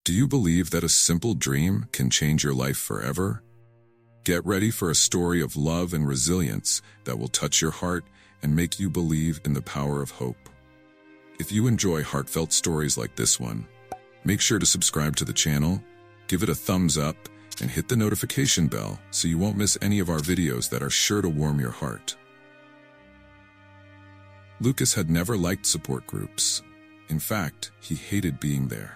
Do you believe that a simple dream can change your life forever? Get ready for a story of love and resilience that will touch your heart and make you believe in the power of hope. If you enjoy heartfelt stories like this one, make sure to subscribe to the channel, give it a thumbs up, and hit the notification bell so you won't miss any of our videos that are sure to warm your heart. Lucas had never liked support groups. In fact, he hated being there.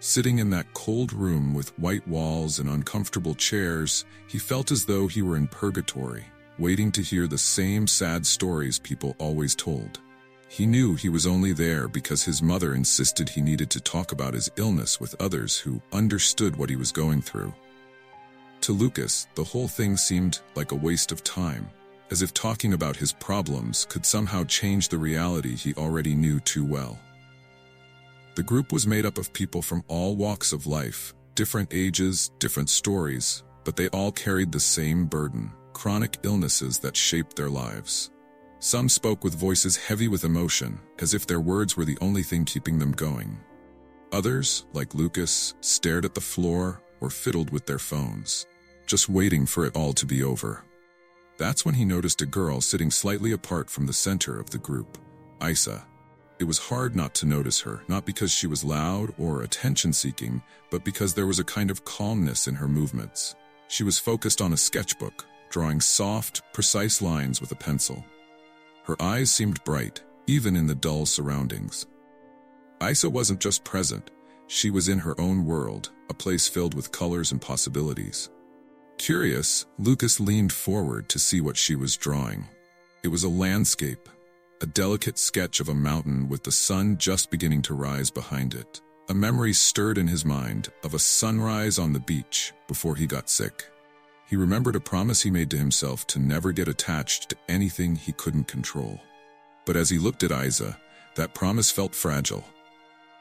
Sitting in that cold room with white walls and uncomfortable chairs, he felt as though he were in purgatory, waiting to hear the same sad stories people always told. He knew he was only there because his mother insisted he needed to talk about his illness with others who understood what he was going through. To Lucas, the whole thing seemed like a waste of time, as if talking about his problems could somehow change the reality he already knew too well. The group was made up of people from all walks of life, different ages, different stories, but they all carried the same burden: chronic illnesses that shaped their lives. Some spoke with voices heavy with emotion, as if their words were the only thing keeping them going. Others, like Lucas, stared at the floor or fiddled with their phones, just waiting for it all to be over. That's when he noticed a girl sitting slightly apart from the center of the group, Isa. It was hard not to notice her, not because she was loud or attention-seeking, but because there was a kind of calmness in her movements. She was focused on a sketchbook, drawing soft, precise lines with a pencil. Her eyes seemed bright, even in the dull surroundings. Isa wasn't just present, she was in her own world, a place filled with colors and possibilities. Curious, Lucas leaned forward to see what she was drawing. It was a landscape, a delicate sketch of a mountain with the sun just beginning to rise behind it. A memory stirred in his mind of a sunrise on the beach before he got sick. He remembered a promise he made to himself to never get attached to anything he couldn't control. But as he looked at Isa, that promise felt fragile.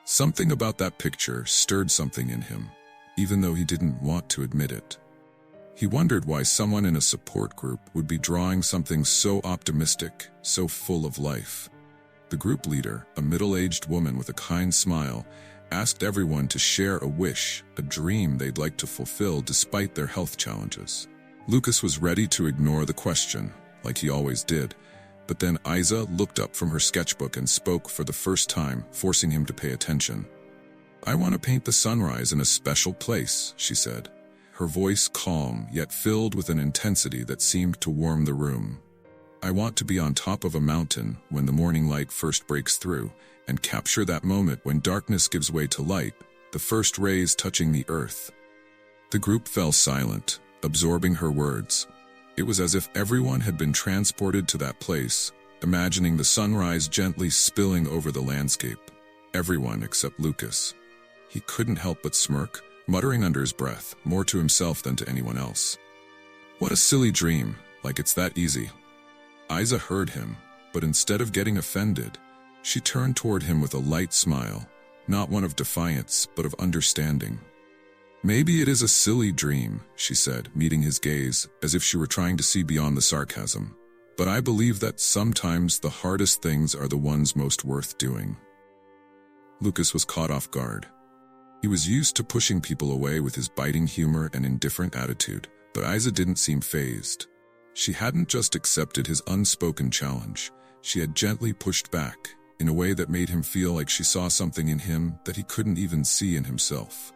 Something about that picture stirred something in him, even though he didn't want to admit it. He wondered why someone in a support group would be drawing something so optimistic, so full of life. The group leader, a middle-aged woman with a kind smile, asked everyone to share a wish, a dream they'd like to fulfill despite their health challenges. Lucas was ready to ignore the question, like he always did, but then Isa looked up from her sketchbook and spoke for the first time, forcing him to pay attention. "I want to paint the sunrise in a special place," she said. Her voice calm, yet filled with an intensity that seemed to warm the room. "I want to be on top of a mountain when the morning light first breaks through, and capture that moment when darkness gives way to light, the first rays touching the earth." The group fell silent, absorbing her words. It was as if everyone had been transported to that place, imagining the sunrise gently spilling over the landscape. Everyone except Lucas. He couldn't help but smirk, muttering under his breath, more to himself than to anyone else. "What a silly dream, like it's that easy." Isa heard him, but instead of getting offended, she turned toward him with a light smile, not one of defiance, but of understanding. "Maybe it is a silly dream," she said, meeting his gaze, as if she were trying to see beyond the sarcasm. "But I believe that sometimes the hardest things are the ones most worth doing." Lucas was caught off guard. He was used to pushing people away with his biting humor and indifferent attitude, but Isa didn't seem fazed. She hadn't just accepted his unspoken challenge, she had gently pushed back, in a way that made him feel like she saw something in him that he couldn't even see in himself.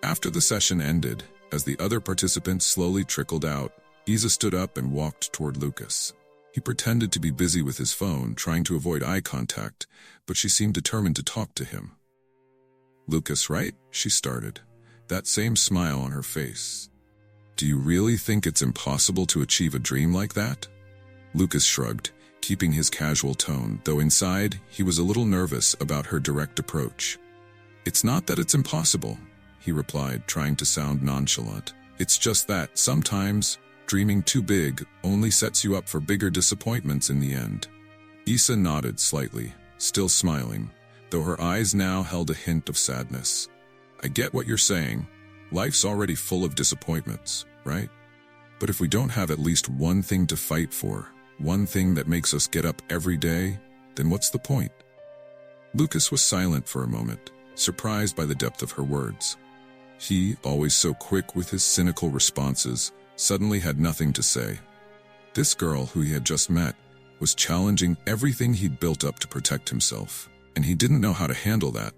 After the session ended, as the other participants slowly trickled out, Isa stood up and walked toward Lucas. He pretended to be busy with his phone, trying to avoid eye contact, but she seemed determined to talk to him. "Lucas, right?" she started, that same smile on her face. "Do you really think it's impossible to achieve a dream like that?" Lucas shrugged, keeping his casual tone, though inside he was a little nervous about her direct approach. "It's not that it's impossible," he replied, trying to sound nonchalant. "It's just that, sometimes, dreaming too big only sets you up for bigger disappointments in the end." Isa nodded slightly, still smiling, though her eyes now held a hint of sadness. "I get what you're saying. Life's already full of disappointments, right? But if we don't have at least one thing to fight for, one thing that makes us get up every day, then what's the point?" Lucas was silent for a moment, surprised by the depth of her words. He, always so quick with his cynical responses, suddenly had nothing to say. This girl, who he had just met, was challenging everything he'd built up to protect himself, and he didn't know how to handle that.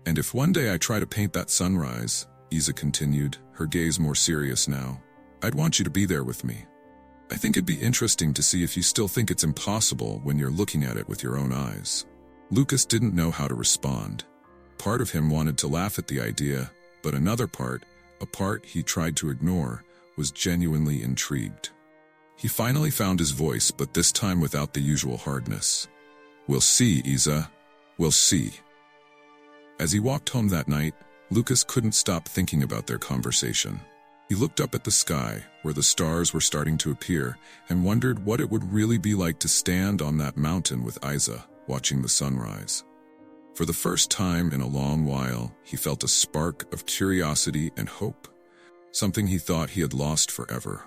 "And if one day I try to paint that sunrise," Isa continued, her gaze more serious now, "I'd want you to be there with me. I think it'd be interesting to see if you still think it's impossible when you're looking at it with your own eyes." Lucas didn't know how to respond. Part of him wanted to laugh at the idea, but another part, a part he tried to ignore, was genuinely intrigued. He finally found his voice, but this time without the usual hardness. "We'll see, Isa. We'll see." As he walked home that night, Lucas couldn't stop thinking about their conversation. He looked up at the sky, where the stars were starting to appear, and wondered what it would really be like to stand on that mountain with Isa, watching the sunrise. For the first time in a long while, he felt a spark of curiosity and hope, something he thought he had lost forever.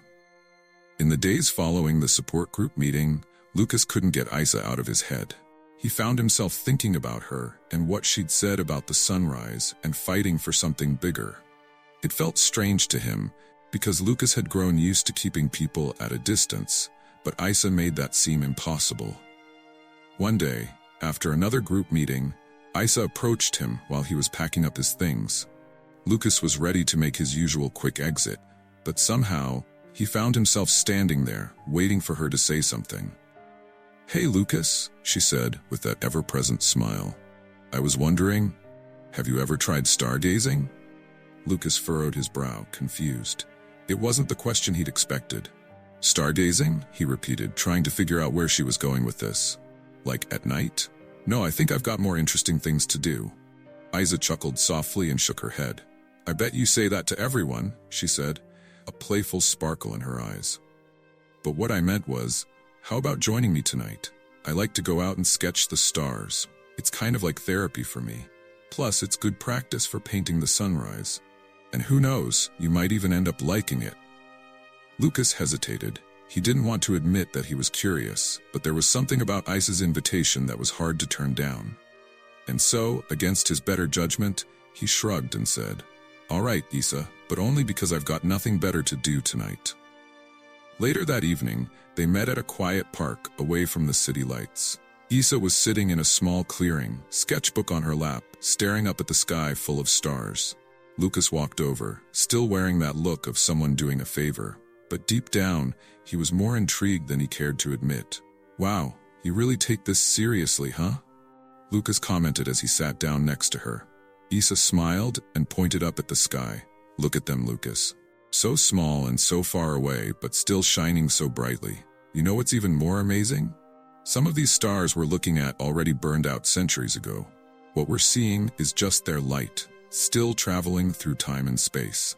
In the days following the support group meeting, Lucas couldn't get Isa out of his head. He found himself thinking about her and what she'd said about the sunrise and fighting for something bigger. It felt strange to him, because Lucas had grown used to keeping people at a distance, but Isa made that seem impossible. One day, after another group meeting, Isa approached him while he was packing up his things. Lucas was ready to make his usual quick exit, but somehow, he found himself standing there, waiting for her to say something. "Hey, Lucas," she said with that ever-present smile. "I was wondering, have you ever tried stargazing?" Lucas furrowed his brow, confused. It wasn't the question he'd expected. "Stargazing?" he repeated, trying to figure out where she was going with this. "Like at night?" "No, I think I've got more interesting things to do." Isa chuckled softly and shook her head. "I bet you say that to everyone," she said, a playful sparkle in her eyes. "But what I meant was, how about joining me tonight? I like to go out and sketch the stars. It's kind of like therapy for me. Plus, it's good practice for painting the sunrise. And who knows, you might even end up liking it." Lucas hesitated. He didn't want to admit that he was curious, but there was something about Isa's invitation that was hard to turn down. And so, against his better judgment, he shrugged and said, "All right, Isa, but only because I've got nothing better to do tonight." Later that evening, they met at a quiet park away from the city lights. Isa was sitting in a small clearing, sketchbook on her lap, staring up at the sky full of stars. Lucas walked over, still wearing that look of someone doing a favor, but deep down, he was more intrigued than he cared to admit. "Wow, you really take this seriously, huh?" Lucas commented as he sat down next to her. Isa smiled and pointed up at the sky. "Look at them, Lucas. So small and so far away, but still shining so brightly. You know what's even more amazing? Some of these stars we're looking at already burned out centuries ago. What we're seeing is just their light, still traveling through time and space."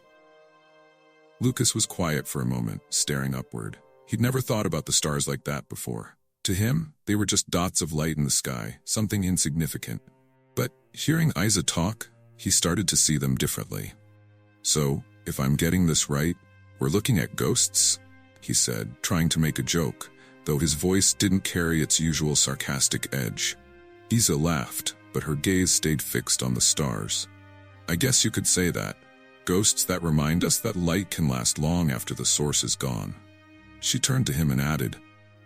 Lucas was quiet for a moment, staring upward. He'd never thought about the stars like that before. To him, they were just dots of light in the sky, something insignificant. But hearing Isa talk, he started to see them differently. "So, if I'm getting this right, we're looking at ghosts?" he said, trying to make a joke, though his voice didn't carry its usual sarcastic edge. Isa laughed, but her gaze stayed fixed on the stars. "I guess you could say that. Ghosts that remind us that light can last long after the source is gone." She turned to him and added,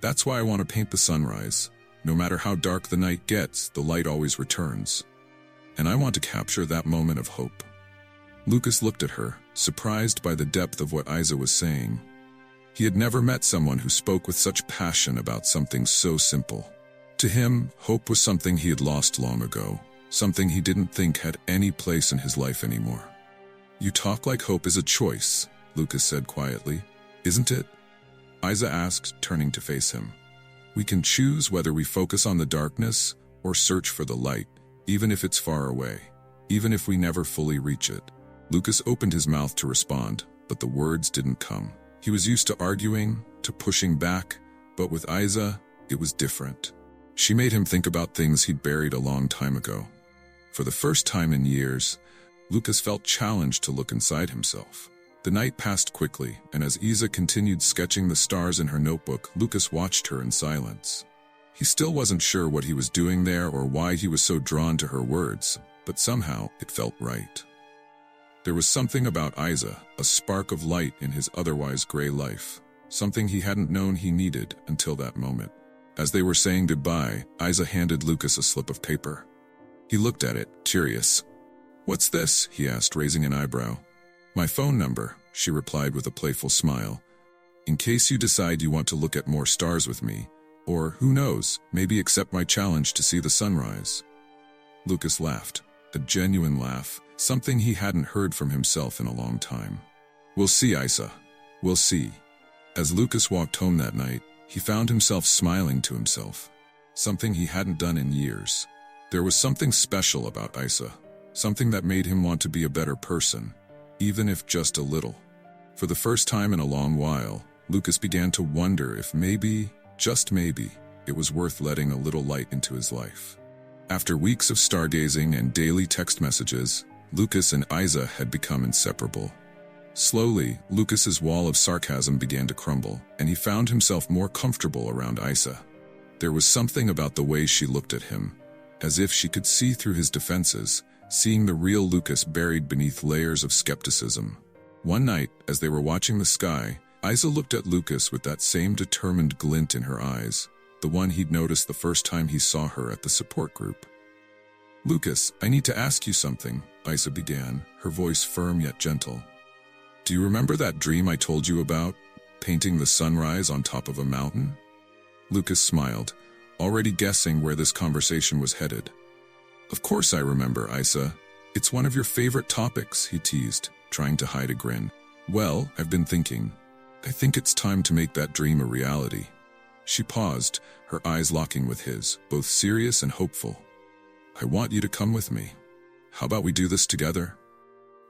"That's why I want to paint the sunrise. No matter how dark the night gets, the light always returns. And I want to capture that moment of hope." Lucas looked at her, surprised by the depth of what Isa was saying. He had never met someone who spoke with such passion about something so simple. To him, hope was something he had lost long ago, something he didn't think had any place in his life anymore. "You talk like hope is a choice," Lucas said quietly. "Isn't it?" Isa asked, turning to face him. "We can choose whether we focus on the darkness or search for the light, even if it's far away, even if we never fully reach it." Lucas opened his mouth to respond, but the words didn't come. He was used to arguing, to pushing back, but with Isa, it was different. She made him think about things he'd buried a long time ago. For the first time in years, Lucas felt challenged to look inside himself. The night passed quickly, and as Isa continued sketching the stars in her notebook, Lucas watched her in silence. He still wasn't sure what he was doing there or why he was so drawn to her words, but somehow it felt right. There was something about Isa, a spark of light in his otherwise gray life, something he hadn't known he needed until that moment. As they were saying goodbye, Isa handed Lucas a slip of paper. He looked at it, curious. "What's this?" he asked, raising an eyebrow. "My phone number," she replied with a playful smile. "In case you decide you want to look at more stars with me, or, who knows, maybe accept my challenge to see the sunrise." Lucas laughed, a genuine laugh, something he hadn't heard from himself in a long time. "We'll see, Isa. We'll see." As Lucas walked home that night, he found himself smiling to himself, something he hadn't done in years. There was something special about Isa, something that made him want to be a better person, even if just a little. For the first time in a long while, Lucas began to wonder if maybe, just maybe, it was worth letting a little light into his life. After weeks of stargazing and daily text messages, Lucas and Isa had become inseparable. Slowly, Lucas's wall of sarcasm began to crumble, and he found himself more comfortable around Isa. There was something about the way she looked at him, as if she could see through his defenses, seeing the real Lucas buried beneath layers of skepticism. One night, as they were watching the sky, Isa looked at Lucas with that same determined glint in her eyes, the one he'd noticed the first time he saw her at the support group. "Lucas, I need to ask you something," Isa began, her voice firm yet gentle. "Do you remember that dream I told you about, painting the sunrise on top of a mountain?" Lucas smiled, already guessing where this conversation was headed. "Of course I remember, Isa. It's one of your favorite topics," he teased, trying to hide a grin. "Well, I've been thinking. I think it's time to make that dream a reality." She paused, her eyes locking with his, both serious and hopeful. "I want you to come with me. How about we do this together?"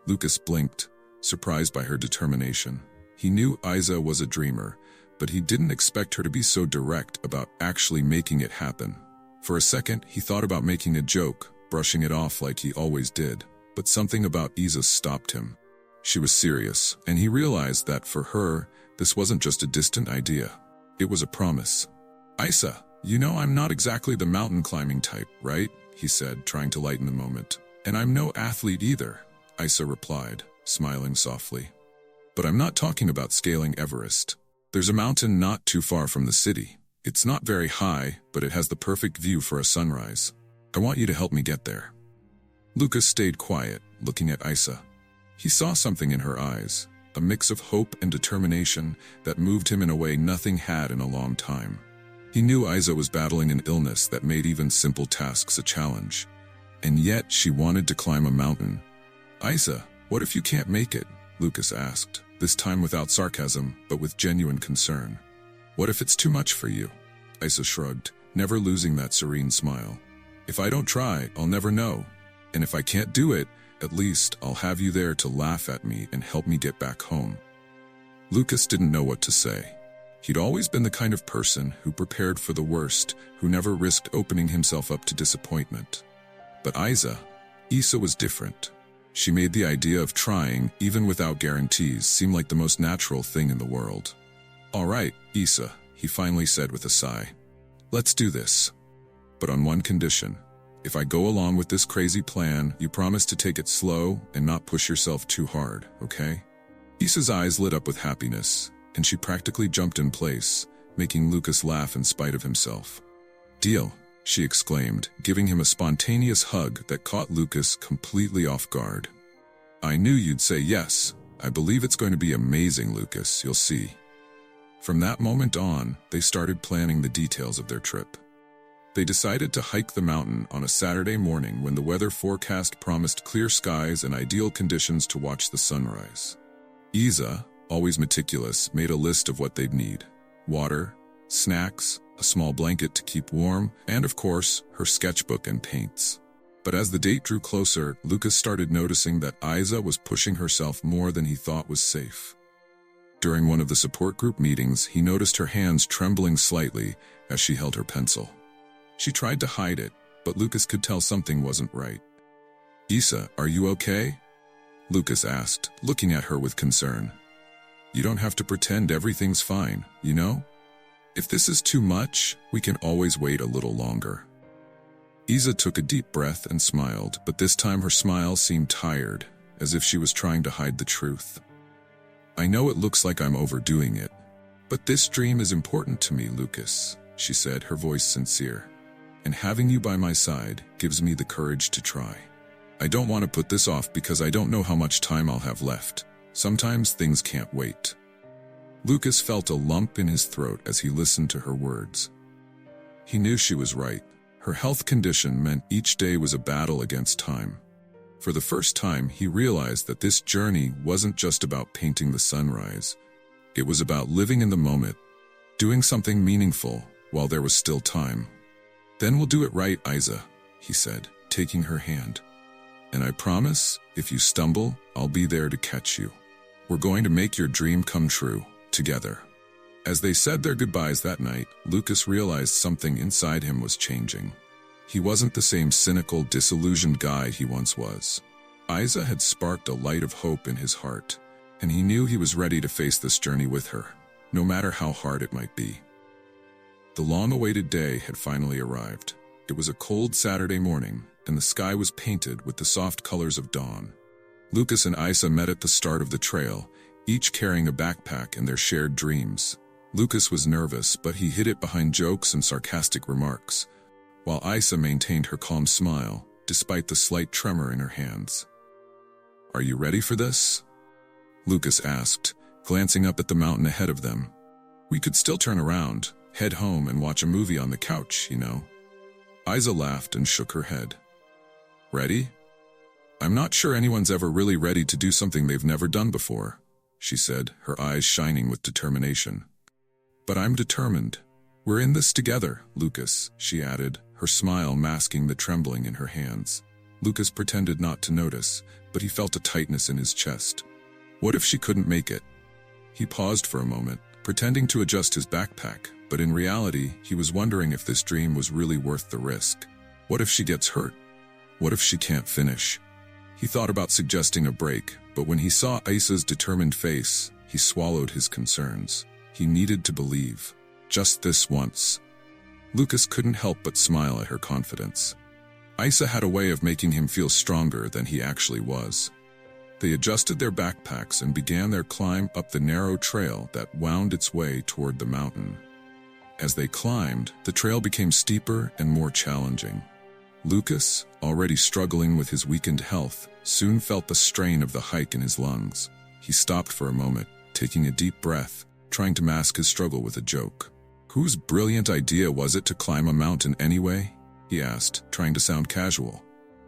Lucas blinked, surprised by her determination. He knew Isa was a dreamer, but he didn't expect her to be so direct about actually making it happen. For a second, he thought about making a joke, brushing it off like he always did, but something about Isa stopped him. She was serious, and he realized that for her, this wasn't just a distant idea. It was a promise. "Isa, you know I'm not exactly the mountain climbing type, right?" he said, trying to lighten the moment. "And I'm no athlete either," Isa replied, smiling softly. "But I'm not talking about scaling Everest. There's a mountain not too far from the city. It's not very high, but it has the perfect view for a sunrise. I want you to help me get there." Lucas stayed quiet, looking at Isa. He saw something in her eyes, a mix of hope and determination that moved him in a way nothing had in a long time. He knew Isa was battling an illness that made even simple tasks a challenge. And yet she wanted to climb a mountain. "Isa, what if you can't make it?" Lucas asked, this time without sarcasm, but with genuine concern. "What if it's too much for you?" Isa shrugged, never losing that serene smile. "If I don't try, I'll never know. And if I can't do it, at least I'll have you there to laugh at me and help me get back home." Lucas didn't know what to say. He'd always been the kind of person who prepared for the worst, who never risked opening himself up to disappointment. But Isa was different. She made the idea of trying, even without guarantees, seem like the most natural thing in the world. "All right, Isa," he finally said with a sigh. "Let's do this. But on one condition. If I go along with this crazy plan, you promise to take it slow and not push yourself too hard, okay?" Isa's eyes lit up with happiness, and she practically jumped in place, making Lucas laugh in spite of himself. "Deal," she exclaimed, giving him a spontaneous hug that caught Lucas completely off guard. "I knew you'd say yes. I believe it's going to be amazing, Lucas, you'll see." From that moment on, they started planning the details of their trip. They decided to hike the mountain on a Saturday morning when the weather forecast promised clear skies and ideal conditions to watch the sunrise. Isa, always meticulous, made a list of what they'd need: water, snacks, a small blanket to keep warm, and of course, her sketchbook and paints. But as the date drew closer, Lucas started noticing that Isa was pushing herself more than he thought was safe. During one of the support group meetings, he noticed her hands trembling slightly as she held her pencil. She tried to hide it, but Lucas could tell something wasn't right. "Isa, are you okay?" Lucas asked, looking at her with concern. "You don't have to pretend everything's fine, you know? If this is too much, we can always wait a little longer." Isa took a deep breath and smiled, but this time her smile seemed tired, as if she was trying to hide the truth. "I know it looks like I'm overdoing it, but this dream is important to me, Lucas," she said, her voice sincere. "And having you by my side gives me the courage to try. I don't want to put this off because I don't know how much time I'll have left. Sometimes things can't wait." Lucas felt a lump in his throat as he listened to her words. He knew she was right. Her health condition meant each day was a battle against time. For the first time, he realized that this journey wasn't just about painting the sunrise. It was about living in the moment, doing something meaningful while there was still time. "Then we'll do it right, Isa," he said, taking her hand. "And I promise, if you stumble, I'll be there to catch you. We're going to make your dream come true, together." As they said their goodbyes that night, Lucas realized something inside him was changing. He wasn't the same cynical, disillusioned guy he once was. Isa had sparked a light of hope in his heart, and he knew he was ready to face this journey with her, no matter how hard it might be. The long-awaited day had finally arrived. It was a cold Saturday morning, and the sky was painted with the soft colors of dawn. Lucas and Isa met at the start of the trail, each carrying a backpack and their shared dreams. Lucas was nervous, but he hid it behind jokes and sarcastic remarks, while Isa maintained her calm smile, despite the slight tremor in her hands. "Are you ready for this?" Lucas asked, glancing up at the mountain ahead of them. "We could still turn around, head home and watch a movie on the couch, you know." Isa laughed and shook her head. "Ready? I'm not sure anyone's ever really ready to do something they've never done before," she said, her eyes shining with determination. "But I'm determined. We're in this together, Lucas," she added, her smile masking the trembling in her hands. Lucas pretended not to notice, but he felt a tightness in his chest. What if she couldn't make it? He paused for a moment, pretending to adjust his backpack, but in reality, he was wondering if this dream was really worth the risk. What if she gets hurt? What if she can't finish? He thought about suggesting a break, but when he saw Isa's determined face, he swallowed his concerns. He needed to believe. Just this once. Lucas couldn't help but smile at her confidence. Isa had a way of making him feel stronger than he actually was. They adjusted their backpacks and began their climb up the narrow trail that wound its way toward the mountain. As they climbed, the trail became steeper and more challenging. Lucas, already struggling with his weakened health, soon felt the strain of the hike in his lungs. He stopped for a moment, taking a deep breath, trying to mask his struggle with a joke. "Whose brilliant idea was it to climb a mountain anyway?" he asked, trying to sound casual.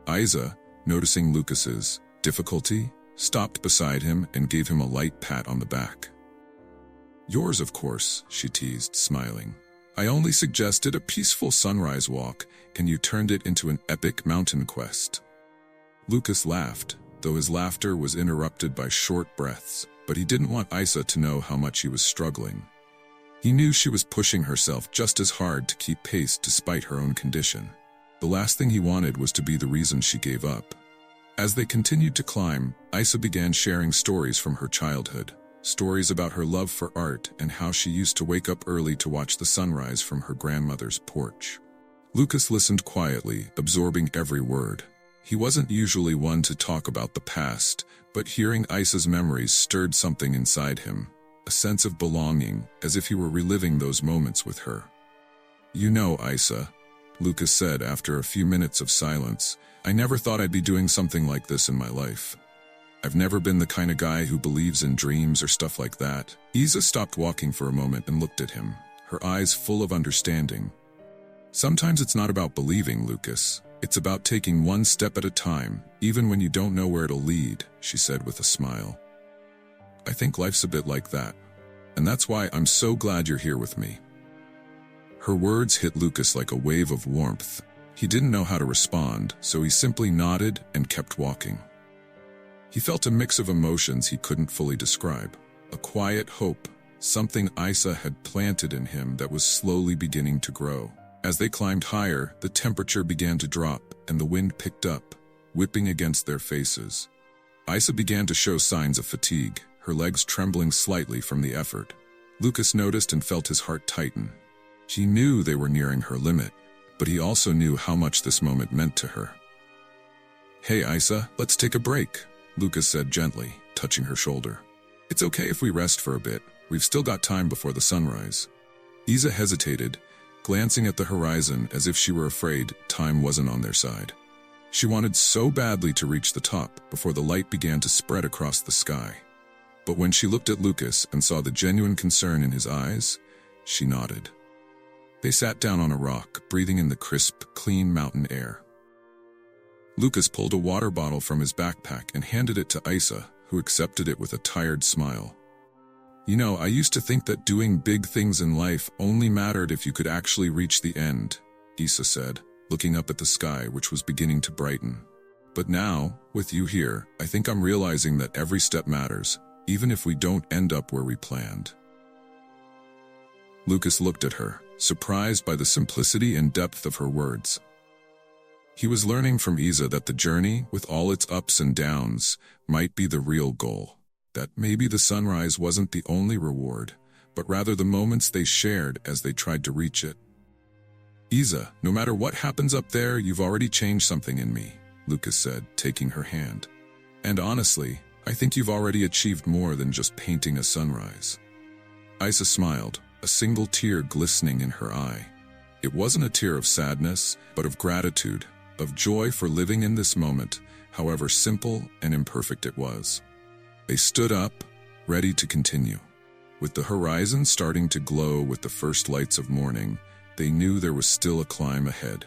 Isa, noticing Lucas's difficulty, stopped beside him and gave him a light pat on the back. "Yours, of course," she teased, smiling. "I only suggested a peaceful sunrise walk, and you turned it into an epic mountain quest." Lucas laughed, though his laughter was interrupted by short breaths, but he didn't want Isa to know how much he was struggling. He knew she was pushing herself just as hard to keep pace despite her own condition. The last thing he wanted was to be the reason she gave up. As they continued to climb, Isa began sharing stories from her childhood. Stories about her love for art and how she used to wake up early to watch the sunrise from her grandmother's porch. Lucas listened quietly, absorbing every word. He wasn't usually one to talk about the past, but hearing Isa's memories stirred something inside him, a sense of belonging, as if he were reliving those moments with her. "You know, Isa," Lucas said after a few minutes of silence, "I never thought I'd be doing something like this in my life. I've never been the kind of guy who believes in dreams or stuff like that." Isa stopped walking for a moment and looked at him, her eyes full of understanding. "Sometimes it's not about believing, Lucas. It's about taking one step at a time, even when you don't know where it'll lead," she said with a smile. "I think life's a bit like that, and that's why I'm so glad you're here with me." Her words hit Lucas like a wave of warmth. He didn't know how to respond, so he simply nodded and kept walking. He felt a mix of emotions he couldn't fully describe. A quiet hope, something Isa had planted in him that was slowly beginning to grow. As they climbed higher, the temperature began to drop and the wind picked up, whipping against their faces. Isa began to show signs of fatigue, her legs trembling slightly from the effort. Lucas noticed and felt his heart tighten. He knew they were nearing her limit, but he also knew how much this moment meant to her. "Hey, Isa, let's take a break," Lucas said gently, touching her shoulder. "It's okay if we rest for a bit. We've still got time before the sunrise." Isa hesitated, glancing at the horizon as if she were afraid time wasn't on their side. She wanted so badly to reach the top before the light began to spread across the sky. But when she looked at Lucas and saw the genuine concern in his eyes, she nodded. They sat down on a rock, breathing in the crisp, clean mountain air. Lucas pulled a water bottle from his backpack and handed it to Isa, who accepted it with a tired smile. "You know, I used to think that doing big things in life only mattered if you could actually reach the end," Isa said, looking up at the sky, which was beginning to brighten. "But now, with you here, I think I'm realizing that every step matters, even if we don't end up where we planned." Lucas looked at her, surprised by the simplicity and depth of her words. He was learning from Isa that the journey, with all its ups and downs, might be the real goal. That maybe the sunrise wasn't the only reward, but rather the moments they shared as they tried to reach it. "Isa, no matter what happens up there, you've already changed something in me," Lucas said, taking her hand. "And honestly, I think you've already achieved more than just painting a sunrise." Isa smiled, a single tear glistening in her eye. It wasn't a tear of sadness, but of gratitude, of joy for living in this moment, however simple and imperfect it was. They stood up, ready to continue. With the horizon starting to glow with the first lights of morning, they knew there was still a climb ahead.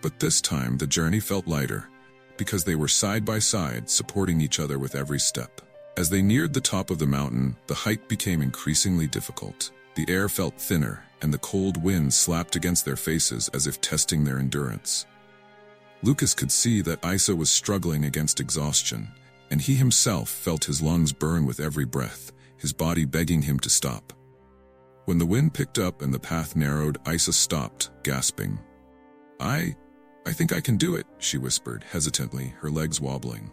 But this time the journey felt lighter, because they were side by side, supporting each other with every step. As they neared the top of the mountain, the hike became increasingly difficult. The air felt thinner, and the cold wind slapped against their faces as if testing their endurance. Lucas could see that Isa was struggling against exhaustion, and he himself felt his lungs burn with every breath, his body begging him to stop. When the wind picked up and the path narrowed, Isa stopped, gasping. I think I can do it," she whispered, hesitantly, her legs wobbling.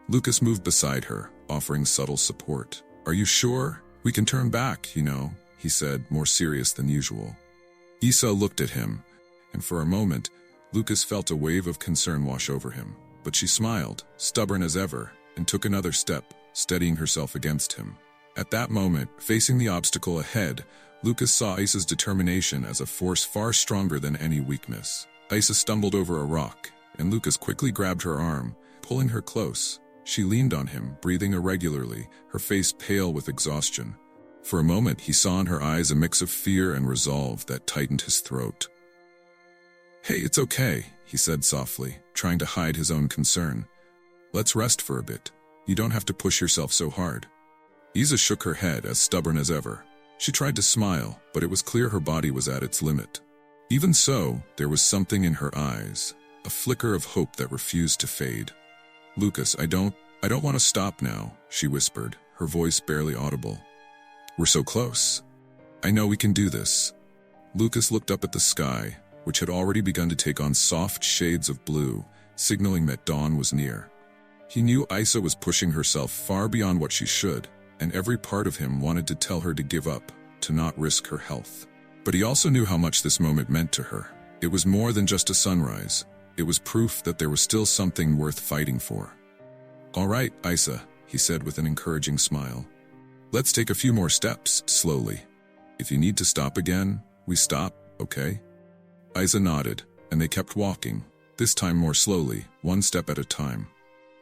Lucas moved beside her, offering subtle support. "Are you sure? We can turn back, you know," he said, more serious than usual. Isa looked at him, and for a moment, Lucas felt a wave of concern wash over him. But she smiled, stubborn as ever, and took another step, steadying herself against him. At that moment, facing the obstacle ahead, Lucas saw Isa's determination as a force far stronger than any weakness. Isa stumbled over a rock, and Lucas quickly grabbed her arm, pulling her close. She leaned on him, breathing irregularly, her face pale with exhaustion. For a moment, he saw in her eyes a mix of fear and resolve that tightened his throat. "Hey, it's okay," he said softly, trying to hide his own concern. "Let's rest for a bit. You don't have to push yourself so hard." Isa shook her head, as stubborn as ever. She tried to smile, but it was clear her body was at its limit. Even so, there was something in her eyes, a flicker of hope that refused to fade. "Lucas, I don't want to stop now," she whispered, her voice barely audible. "We're so close. I know we can do this." Lucas looked up at the sky, which had already begun to take on soft shades of blue, signaling that dawn was near. He knew Isa was pushing herself far beyond what she should, and every part of him wanted to tell her to give up, to not risk her health. But he also knew how much this moment meant to her. It was more than just a sunrise. It was proof that there was still something worth fighting for. "All right, Isa," he said with an encouraging smile. "Let's take a few more steps, slowly. If you need to stop again, we stop, okay?" Isa nodded, and they kept walking, this time more slowly, one step at a time.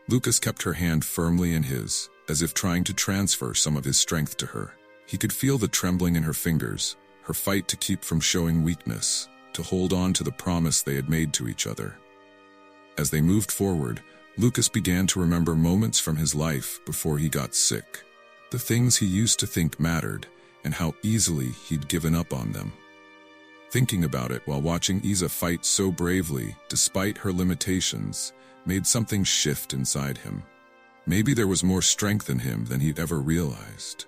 Lucas kept her hand firmly in his, as if trying to transfer some of his strength to her. He could feel the trembling in her fingers, her fight to keep from showing weakness, to hold on to the promise they had made to each other. As they moved forward, Lucas began to remember moments from his life before he got sick, the things he used to think mattered, and how easily he'd given up on them. Thinking about it while watching Isa fight so bravely, despite her limitations, made something shift inside him. Maybe there was more strength in him than he'd ever realized.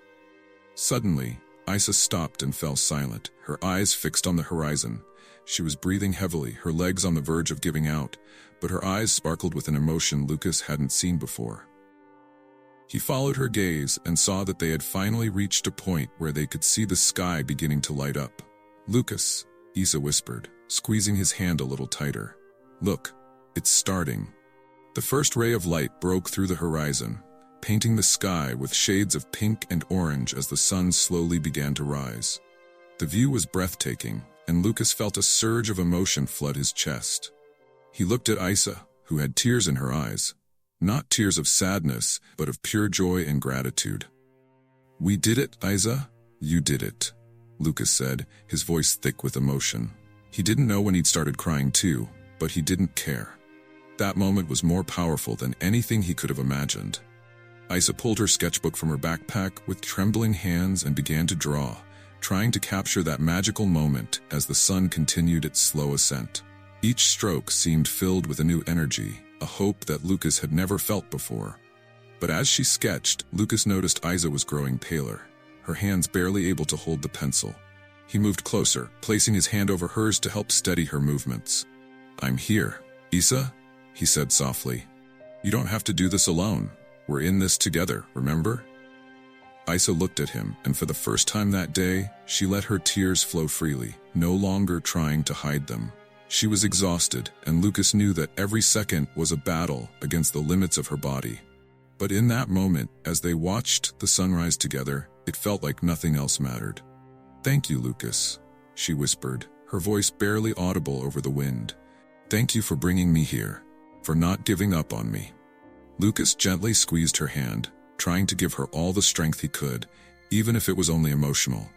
Suddenly, Isa stopped and fell silent, her eyes fixed on the horizon. She was breathing heavily, her legs on the verge of giving out, but her eyes sparkled with an emotion Lucas hadn't seen before. He followed her gaze and saw that they had finally reached a point where they could see the sky beginning to light up. "Lucas," Isa whispered, squeezing his hand a little tighter. "Look, it's starting." The first ray of light broke through the horizon, painting the sky with shades of pink and orange as the sun slowly began to rise. The view was breathtaking, and Lucas felt a surge of emotion flood his chest. He looked at Isa, who had tears in her eyes. Not tears of sadness, but of pure joy and gratitude. "We did it, Isa. You did it," Lucas said, his voice thick with emotion. He didn't know when he'd started crying too, but he didn't care. That moment was more powerful than anything he could have imagined. Isa pulled her sketchbook from her backpack with trembling hands and began to draw, trying to capture that magical moment as the sun continued its slow ascent. Each stroke seemed filled with a new energy, a hope that Lucas had never felt before. But as she sketched, Lucas noticed Isa was growing paler, her hands barely able to hold the pencil. He moved closer, placing his hand over hers to help steady her movements. "I'm here, Isa," he said softly. "You don't have to do this alone. We're in this together, remember?" Isa looked at him, and for the first time that day, she let her tears flow freely, no longer trying to hide them. She was exhausted, and Lucas knew that every second was a battle against the limits of her body. But in that moment, as they watched the sunrise together, it felt like nothing else mattered. "Thank you, Lucas," she whispered, her voice barely audible over the wind. "Thank you for bringing me here, for not giving up on me." Lucas gently squeezed her hand, trying to give her all the strength he could, even if it was only emotional.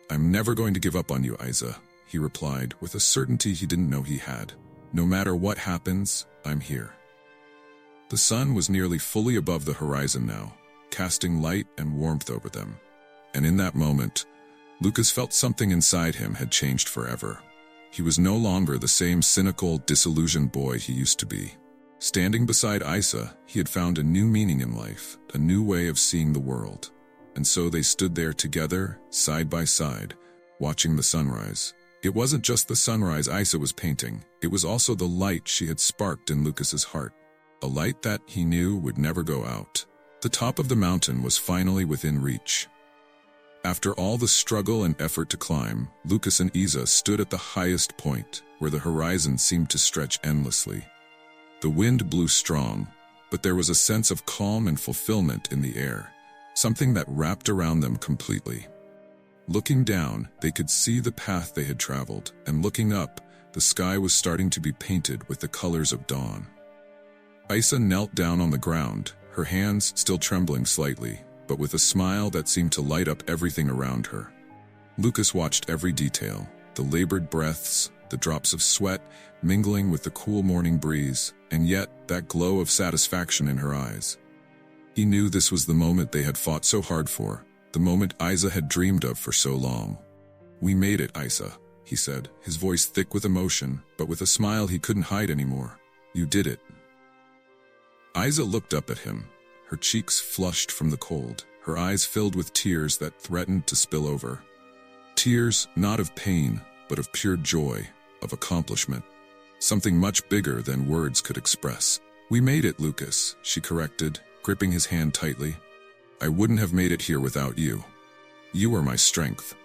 "I'm never going to give up on you, Isa," he replied with a certainty he didn't know he had. "No matter what happens, I'm here." The sun was nearly fully above the horizon now, casting light and warmth over them. And in that moment, Lucas felt something inside him had changed forever. He was no longer the same cynical, disillusioned boy he used to be. Standing beside Isa, he had found a new meaning in life, a new way of seeing the world. And so they stood there together, side by side, watching the sunrise. It wasn't just the sunrise Isa was painting, it was also the light she had sparked in Lucas's heart. A light that he knew would never go out. The top of the mountain was finally within reach. After all the struggle and effort to climb, Lucas and Isa stood at the highest point, where the horizon seemed to stretch endlessly. The wind blew strong, but there was a sense of calm and fulfillment in the air, something that wrapped around them completely. Looking down, they could see the path they had traveled, and looking up, the sky was starting to be painted with the colors of dawn. Isa knelt down on the ground, her hands still trembling slightly, but with a smile that seemed to light up everything around her. Lucas watched every detail, the labored breaths, the drops of sweat mingling with the cool morning breeze, and yet that glow of satisfaction in her eyes. He knew this was the moment they had fought so hard for, the moment Isa had dreamed of for so long. "We made it, Isa," he said, his voice thick with emotion, but with a smile he couldn't hide anymore. "You did it." Isa looked up at him, her cheeks flushed from the cold, her eyes filled with tears that threatened to spill over. Tears not of pain, but of pure joy, of accomplishment. Something much bigger than words could express. "We made it, Lucas," she corrected, gripping his hand tightly. "I wouldn't have made it here without you. You were my strength."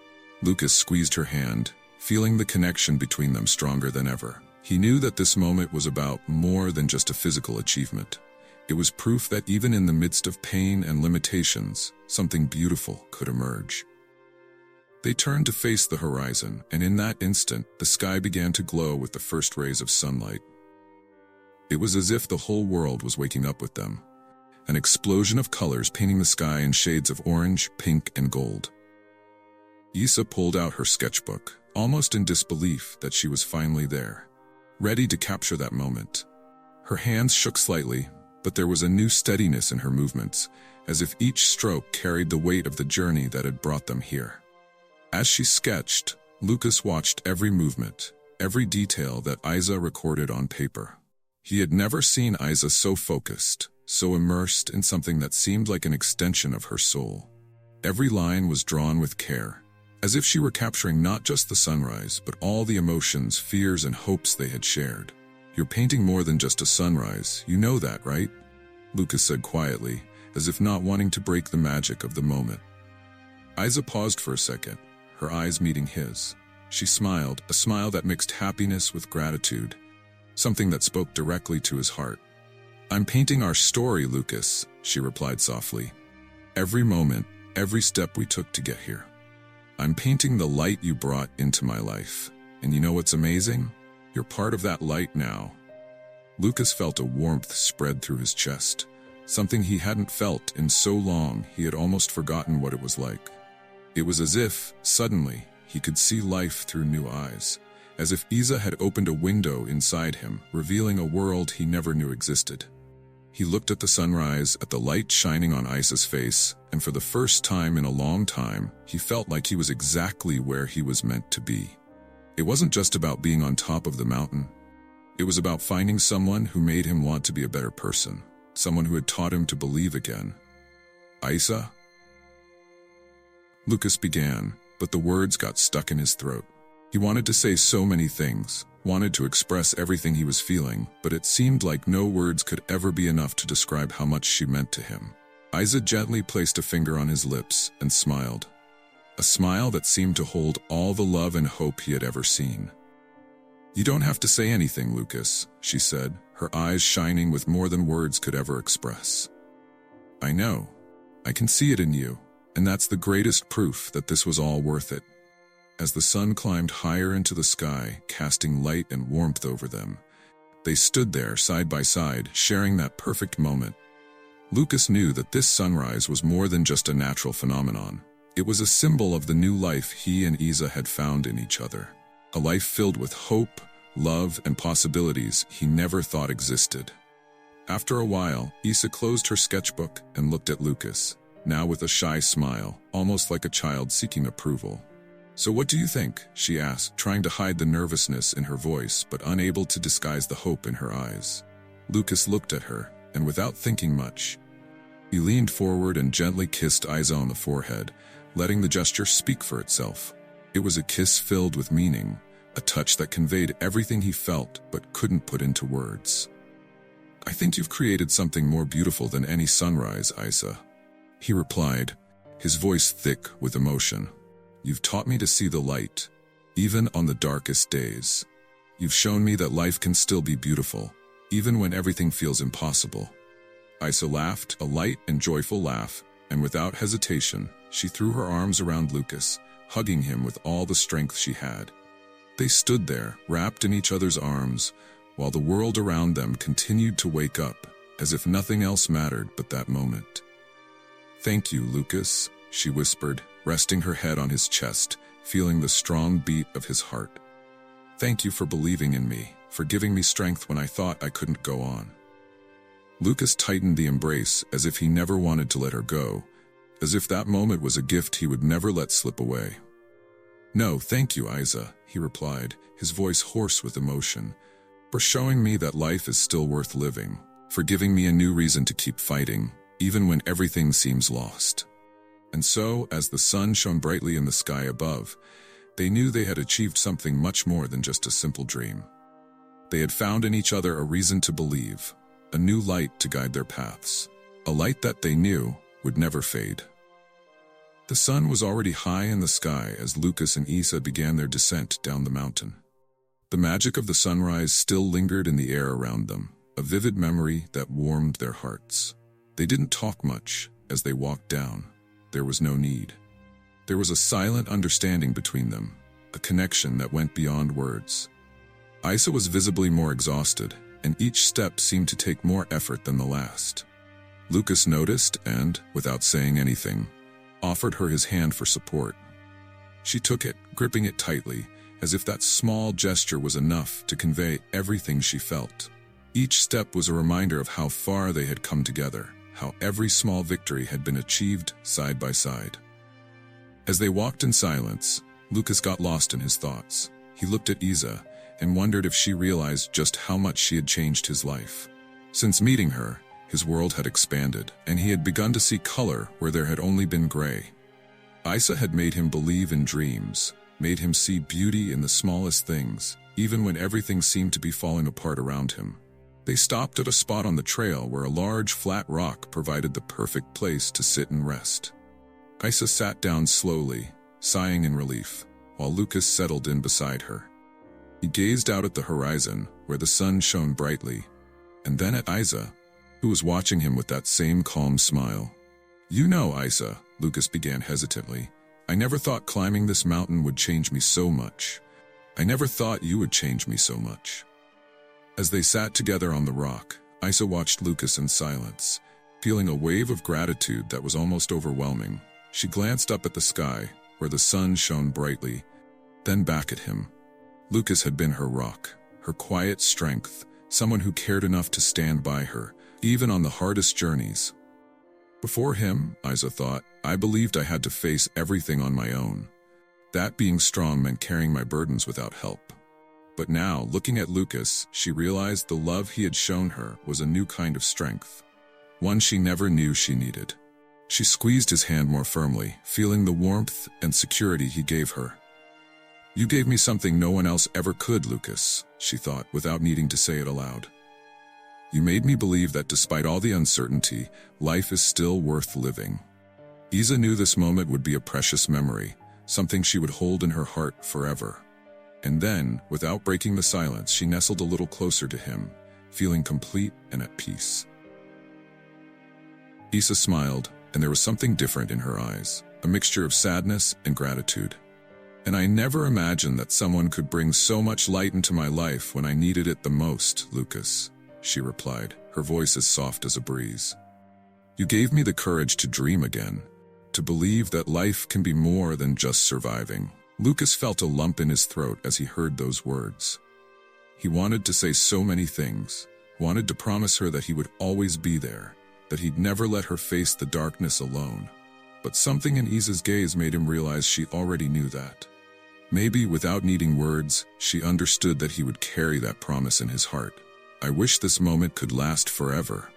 Lucas squeezed her hand, feeling the connection between them stronger than ever. He knew that this moment was about more than just a physical achievement. It was proof that even in the midst of pain and limitations, something beautiful could emerge. They turned to face the horizon, and in that instant, the sky began to glow with the first rays of sunlight. It was as if the whole world was waking up with them, an explosion of colors painting the sky in shades of orange, pink, and gold. Isa pulled out her sketchbook, almost in disbelief that she was finally there, ready to capture that moment. Her hands shook slightly, but there was a new steadiness in her movements, as if each stroke carried the weight of the journey that had brought them here. As she sketched, Lucas watched every movement, every detail that Isa recorded on paper. He had never seen Isa so focused, so immersed in something that seemed like an extension of her soul. Every line was drawn with care, as if she were capturing not just the sunrise, but all the emotions, fears, and hopes they had shared. "You're painting more than just a sunrise, you know that, right?" Lucas said quietly, as if not wanting to break the magic of the moment. Isa paused for a second, her eyes meeting his. She smiled, a smile that mixed happiness with gratitude, something that spoke directly to his heart. "I'm painting our story, Lucas," she replied softly. "Every moment, every step we took to get here. I'm painting the light you brought into my life. And you know what's amazing? You're part of that light now." Lucas felt a warmth spread through his chest, something he hadn't felt in so long he had almost forgotten what it was like. It was as if, suddenly, he could see life through new eyes, as if Isa had opened a window inside him, revealing a world he never knew existed. He looked at the sunrise, at the light shining on Isa's face, and for the first time in a long time, he felt like he was exactly where he was meant to be. It wasn't just about being on top of the mountain. It was about finding someone who made him want to be a better person, someone who had taught him to believe again. "Isa?" Lucas began, but the words got stuck in his throat. He wanted to say so many things, wanted to express everything he was feeling, but it seemed like no words could ever be enough to describe how much she meant to him. Isa gently placed a finger on his lips and smiled. A smile that seemed to hold all the love and hope he had ever seen. "You don't have to say anything, Lucas," she said, her eyes shining with more than words could ever express. "I know. I can see it in you, and that's the greatest proof that this was all worth it." As the sun climbed higher into the sky, casting light and warmth over them, they stood there side by side, sharing that perfect moment. Lucas knew that this sunrise was more than just a natural phenomenon. It was a symbol of the new life he and Isa had found in each other. A life filled with hope, love, and possibilities he never thought existed. After a while, Isa closed her sketchbook and looked at Lucas, now with a shy smile, almost like a child seeking approval. "So what do you think?" she asked, trying to hide the nervousness in her voice but unable to disguise the hope in her eyes. Lucas looked at her, and without thinking much, he leaned forward and gently kissed Isa on the forehead, letting the gesture speak for itself. It was a kiss filled with meaning, a touch that conveyed everything he felt but couldn't put into words. "I think you've created something more beautiful than any sunrise, Isa," he replied, his voice thick with emotion. "You've taught me to see the light, even on the darkest days. You've shown me that life can still be beautiful, even when everything feels impossible." Isa laughed, a light and joyful laugh, and without hesitation, she threw her arms around Lucas, hugging him with all the strength she had. They stood there, wrapped in each other's arms, while the world around them continued to wake up, as if nothing else mattered but that moment. "Thank you, Lucas," she whispered, resting her head on his chest, feeling the strong beat of his heart. "Thank you for believing in me, for giving me strength when I thought I couldn't go on." Lucas tightened the embrace as if he never wanted to let her go, as if that moment was a gift he would never let slip away. "No, thank you, Isa," he replied, his voice hoarse with emotion, "for showing me that life is still worth living, for giving me a new reason to keep fighting, even when everything seems lost." And so, as the sun shone brightly in the sky above, they knew they had achieved something much more than just a simple dream. They had found in each other a reason to believe, a new light to guide their paths, a light that they knew would never fade. The sun was already high in the sky as Lucas and Isa began their descent down the mountain. The magic of the sunrise still lingered in the air around them, a vivid memory that warmed their hearts. They didn't talk much as they walked down. There was no need. There was a silent understanding between them, a connection that went beyond words. Isa was visibly more exhausted, and each step seemed to take more effort than the last. Lucas noticed and, without saying anything, offered her his hand for support. She took it, gripping it tightly, as if that small gesture was enough to convey everything she felt. Each step was a reminder of how far they had come together, how every small victory had been achieved side by side. As they walked in silence, Lucas got lost in his thoughts. He looked at Isa and wondered if she realized just how much she had changed his life. Since meeting her, his world had expanded, and he had begun to see color where there had only been gray. Isa had made him believe in dreams, made him see beauty in the smallest things, even when everything seemed to be falling apart around him. They stopped at a spot on the trail where a large, flat rock provided the perfect place to sit and rest. Isa sat down slowly, sighing in relief, while Lucas settled in beside her. He gazed out at the horizon, where the sun shone brightly, and then at Isa, who was watching him with that same calm smile. "You know, Isa," Lucas began hesitantly, "I never thought climbing this mountain would change me so much. I never thought you would change me so much." As they sat together on the rock, Isa watched Lucas in silence, feeling a wave of gratitude that was almost overwhelming. She glanced up at the sky, where the sun shone brightly, then back at him. Lucas had been her rock, her quiet strength, someone who cared enough to stand by her, even on the hardest journeys. Before him, Isa thought, I believed I had to face everything on my own. That being strong meant carrying my burdens without help. But now, looking at Lucas, she realized the love he had shown her was a new kind of strength, one she never knew she needed. She squeezed his hand more firmly, feeling the warmth and security he gave her. "You gave me something no one else ever could, Lucas," she thought, without needing to say it aloud. "You made me believe that despite all the uncertainty, life is still worth living." Isa knew this moment would be a precious memory, something she would hold in her heart forever. And then, without breaking the silence, she nestled a little closer to him, feeling complete and at peace. Isa smiled, and there was something different in her eyes, a mixture of sadness and gratitude. "And I never imagined that someone could bring so much light into my life when I needed it the most, Lucas," she replied, her voice as soft as a breeze. "You gave me the courage to dream again, to believe that life can be more than just surviving." Lucas felt a lump in his throat as he heard those words. He wanted to say so many things, wanted to promise her that he would always be there, that he'd never let her face the darkness alone. But something in Isa's gaze made him realize she already knew that. Maybe without needing words, she understood that he would carry that promise in his heart. "I wish this moment could last forever,"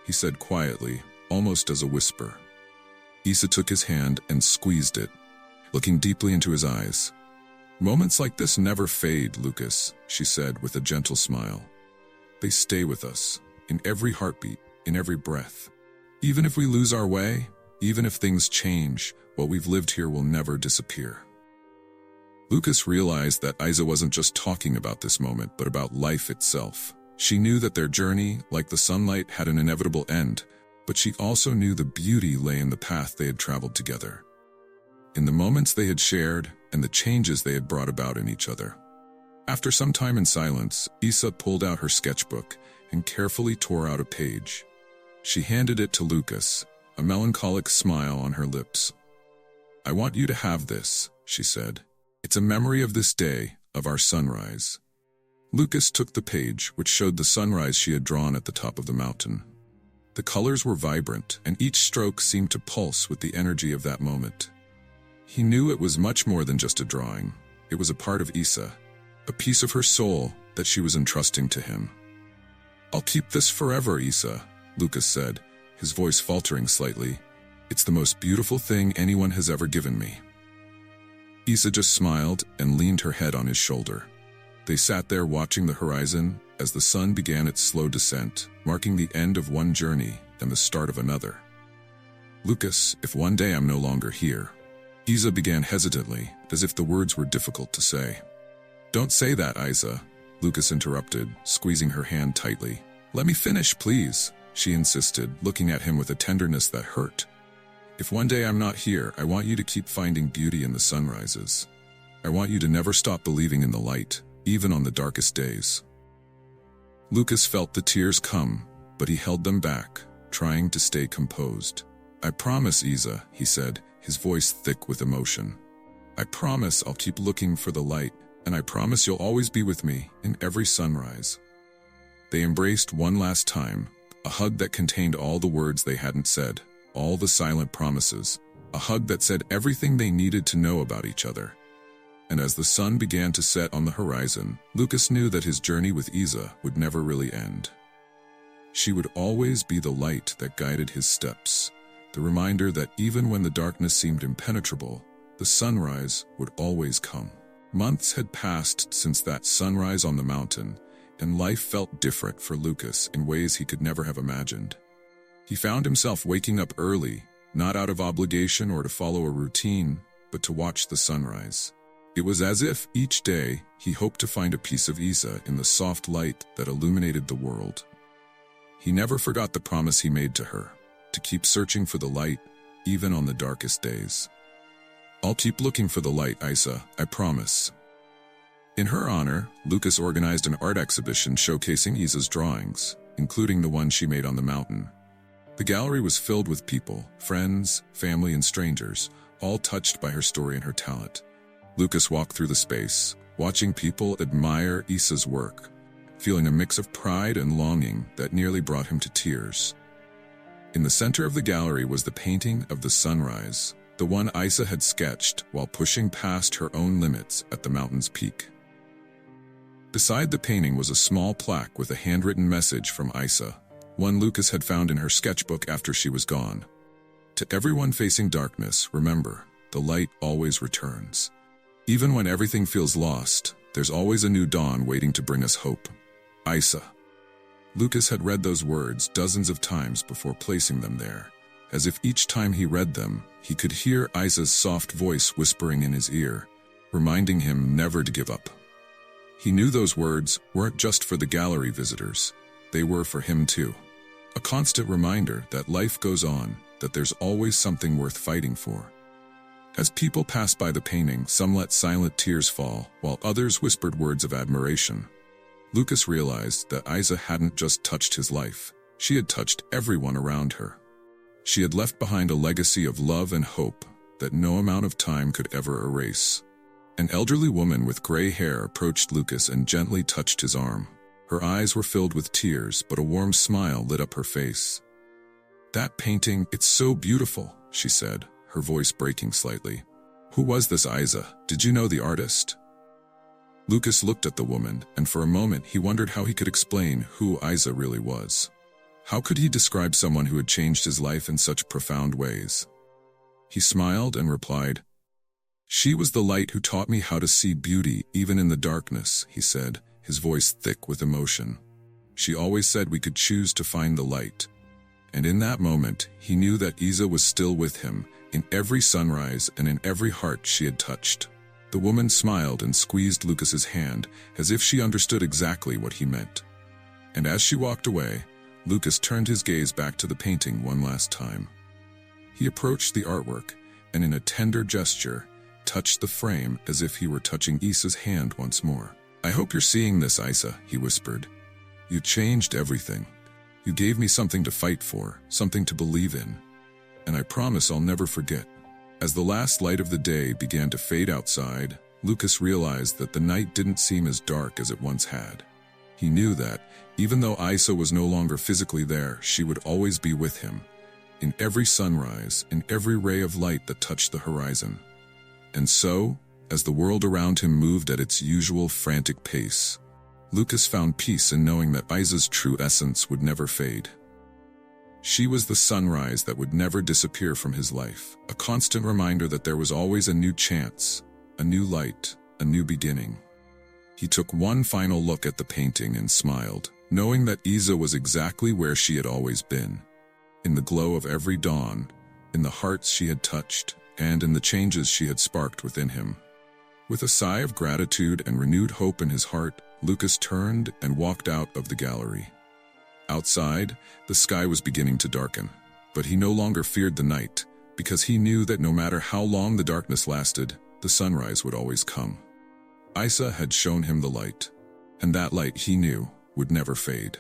he said quietly, almost as a whisper. Isa took his hand and squeezed it, looking deeply into his eyes. "Moments like this never fade, Lucas," she said with a gentle smile. "They stay with us, in every heartbeat, in every breath. Even if we lose our way, even if things change, what we've lived here will never disappear." Lucas realized that Isa wasn't just talking about this moment, but about life itself. She knew that their journey, like the sunlight, had an inevitable end, but she also knew the beauty lay in the path they had traveled together, in the moments they had shared, and the changes they had brought about in each other. After some time in silence, Isa pulled out her sketchbook and carefully tore out a page. She handed it to Lucas, a melancholic smile on her lips. "I want you to have this," she said. "It's a memory of this day, of our sunrise." Lucas took the page, which showed the sunrise she had drawn at the top of the mountain. The colors were vibrant, and each stroke seemed to pulse with the energy of that moment. He knew it was much more than just a drawing. It was a part of Isa, a piece of her soul that she was entrusting to him. "I'll keep this forever, Isa," Lucas said, his voice faltering slightly. "It's the most beautiful thing anyone has ever given me." Isa just smiled and leaned her head on his shoulder. They sat there watching the horizon as the sun began its slow descent, marking the end of one journey and the start of another. "Lucas, if one day I'm no longer here," Isa began hesitantly, as if the words were difficult to say. "Don't say that, Isa," Lucas interrupted, squeezing her hand tightly. "Let me finish, please," she insisted, looking at him with a tenderness that hurt. "If one day I'm not here, I want you to keep finding beauty in the sunrises. I want you to never stop believing in the light, even on the darkest days." Lucas felt the tears come, but he held them back, trying to stay composed. "I promise, Isa," he said, his voice thick with emotion. "I promise I'll keep looking for the light, and I promise you'll always be with me in every sunrise." They embraced one last time, a hug that contained all the words they hadn't said, all the silent promises, a hug that said everything they needed to know about each other. And as the sun began to set on the horizon, Lucas knew that his journey with Isa would never really end. She would always be the light that guided his steps, the reminder that even when the darkness seemed impenetrable, the sunrise would always come. Months had passed since that sunrise on the mountain, and life felt different for Lucas in ways he could never have imagined. He found himself waking up early, not out of obligation or to follow a routine, but to watch the sunrise. It was as if, each day, he hoped to find a piece of Isa in the soft light that illuminated the world. He never forgot the promise he made to her, to keep searching for the light, even on the darkest days. "I'll keep looking for the light, Isa, I promise." In her honor, Lucas organized an art exhibition showcasing Isa's drawings, including the one she made on the mountain. The gallery was filled with people, friends, family, and strangers, all touched by her story and her talent. Lucas walked through the space, watching people admire Isa's work, feeling a mix of pride and longing that nearly brought him to tears. In the center of the gallery was the painting of the sunrise, the one Isa had sketched while pushing past her own limits at the mountain's peak. Beside the painting was a small plaque with a handwritten message from Isa, one Lucas had found in her sketchbook after she was gone. "To everyone facing darkness, remember, the light always returns. Even when everything feels lost, there's always a new dawn waiting to bring us hope. Isa." Lucas had read those words dozens of times before placing them there, as if each time he read them, he could hear Isa's soft voice whispering in his ear, reminding him never to give up. He knew those words weren't just for the gallery visitors, they were for him too. A constant reminder that life goes on, that there's always something worth fighting for. As people passed by the painting, some let silent tears fall, while others whispered words of admiration. Lucas realized that Isa hadn't just touched his life, she had touched everyone around her. She had left behind a legacy of love and hope that no amount of time could ever erase. An elderly woman with gray hair approached Lucas and gently touched his arm. Her eyes were filled with tears, but a warm smile lit up her face. "That painting, it's so beautiful," she said, her voice breaking slightly. "Who was this Isa? Did you know the artist?" Lucas looked at the woman, and for a moment he wondered how he could explain who Isa really was. How could he describe someone who had changed his life in such profound ways? He smiled and replied, "She was the light who taught me how to see beauty even in the darkness," he said, his voice thick with emotion. "She always said we could choose to find the light." And in that moment, he knew that Isa was still with him, in every sunrise and in every heart she had touched. The woman smiled and squeezed Lucas's hand, as if she understood exactly what he meant. And as she walked away, Lucas turned his gaze back to the painting one last time. He approached the artwork, and in a tender gesture, touched the frame as if he were touching Isa's hand once more. "I hope you're seeing this, Isa," he whispered. "You changed everything. You gave me something to fight for, something to believe in. And I promise I'll never forget." As the last light of the day began to fade outside, Lucas realized that the night didn't seem as dark as it once had. He knew that, even though Isa was no longer physically there, she would always be with him, in every sunrise, in every ray of light that touched the horizon. And so, as the world around him moved at its usual frantic pace, Lucas found peace in knowing that Isa's true essence would never fade. She was the sunrise that would never disappear from his life, a constant reminder that there was always a new chance, a new light, a new beginning. He took one final look at the painting and smiled, knowing that Isa was exactly where she had always been, in the glow of every dawn, in the hearts she had touched, and in the changes she had sparked within him. With a sigh of gratitude and renewed hope in his heart, Lucas turned and walked out of the gallery. Outside, the sky was beginning to darken, but he no longer feared the night, because he knew that no matter how long the darkness lasted, the sunrise would always come. Isa had shown him the light, and that light, he knew, would never fade.